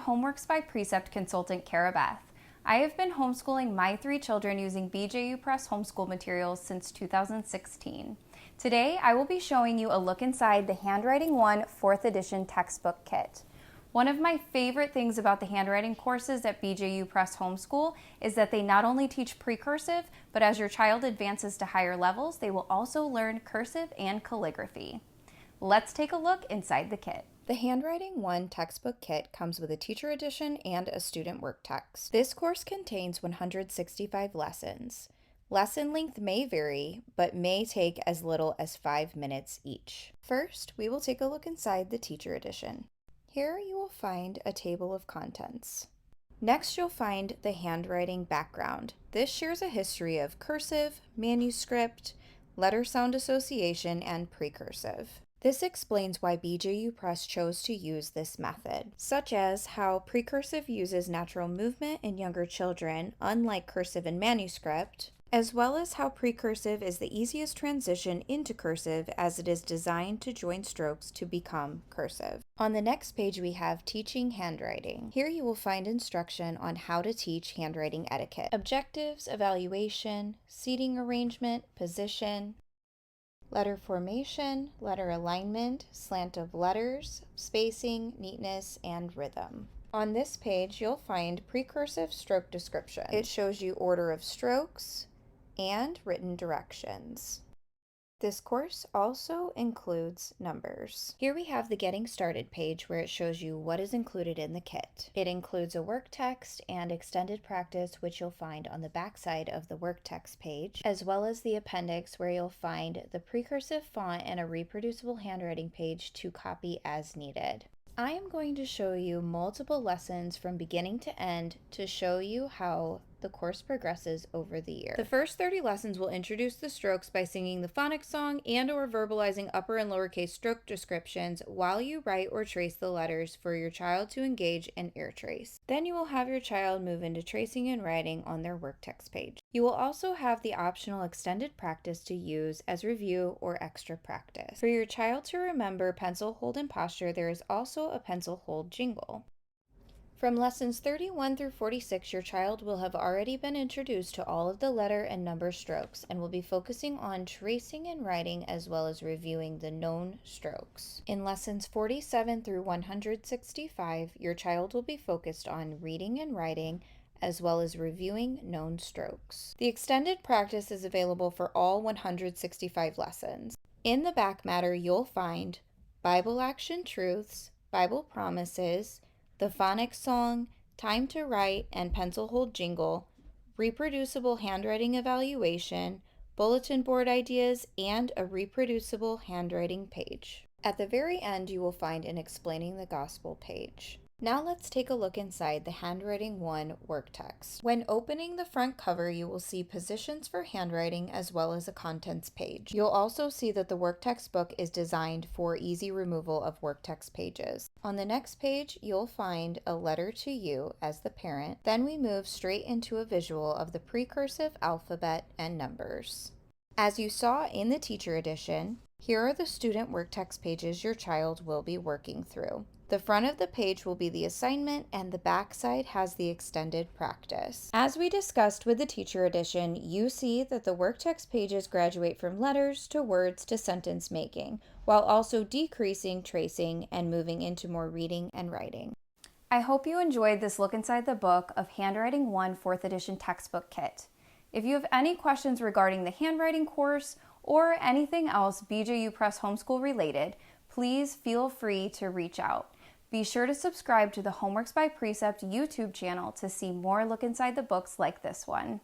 Homeworks by Precept Consultant Carabeth. I have been homeschooling my 3 children using BJU Press homeschool materials since 2016. Today, I will be showing you a look inside the Handwriting 1 4th edition textbook kit. One of my favorite things about the handwriting courses at BJU Press Homeschool is that they not only teach pre-cursive, but as your child advances to higher levels, they will also learn cursive and calligraphy. Let's take a look inside the kit. The Handwriting 1 textbook kit comes with a teacher edition and a student work text. This course contains 165 lessons. Lesson length may vary, but may take as little as 5 minutes each. First, we will take a look inside the teacher edition. Here you will find a table of contents. Next, you'll find the handwriting background. This shares a history of cursive, manuscript, letter sound association, and precursive. This explains why BJU Press chose to use this method, such as how precursive uses natural movement in younger children, unlike cursive and manuscript, as well as how precursive is the easiest transition into cursive as it is designed to join strokes to become cursive. On the next page, we have Teaching Handwriting. Here you will find instruction on how to teach handwriting etiquette. Objectives, evaluation, seating arrangement, position, letter formation, letter alignment, slant of letters, spacing, neatness, and rhythm. On this page, you'll find precursive stroke description. It shows you order of strokes and written directions. This course also includes numbers. Here we have the Getting Started page where it shows you what is included in the kit. It includes a work text and extended practice, which you'll find on the back side of the work text page, as well as the appendix where you'll find the precursive font and a reproducible handwriting page to copy as needed. I am going to show you multiple lessons from beginning to end to show you how the course progresses over the year. The first 30 lessons will introduce the strokes by singing the phonics song and/or verbalizing upper and lowercase stroke descriptions while you write or trace the letters for your child to engage and ear trace. Then you will have your child move into tracing and writing on their work text page. You will also have the optional extended practice to use as review or extra practice. For your child to remember pencil hold and posture, there is also a pencil hold jingle. From lessons 31 through 46, your child will have already been introduced to all of the letter and number strokes and will be focusing on tracing and writing as well as reviewing the known strokes. In lessons 47 through 165, your child will be focused on reading and writing as well as reviewing known strokes. The extended practice is available for all 165 lessons. In the back matter, you'll find Bible Action Truths, Bible Promises, the phonics song, time to write and pencil hold jingle, reproducible handwriting evaluation, bulletin board ideas, and a reproducible handwriting page. At the very end, you will find an Explaining the Gospel page. Now let's take a look inside the Handwriting 1 work text. When opening the front cover, you will see positions for handwriting as well as a contents page. You'll also see that the work text book is designed for easy removal of work text pages. On the next page, you'll find a letter to you as the parent. Then we move straight into a visual of the precursive alphabet and numbers. As you saw in the teacher edition, here are the student work text pages your child will be working through. The front of the page will be the assignment and the back side has the extended practice. As we discussed with the teacher edition, you see that the work text pages graduate from letters to words to sentence making, while also decreasing tracing and moving into more reading and writing. I hope you enjoyed this look inside the book of Handwriting 1 4th edition textbook kit. If you have any questions regarding the handwriting course or anything else BJU Press Homeschool related, please feel free to reach out. Be sure to subscribe to the Homeworks by Precept YouTube channel to see more look inside the books like this one.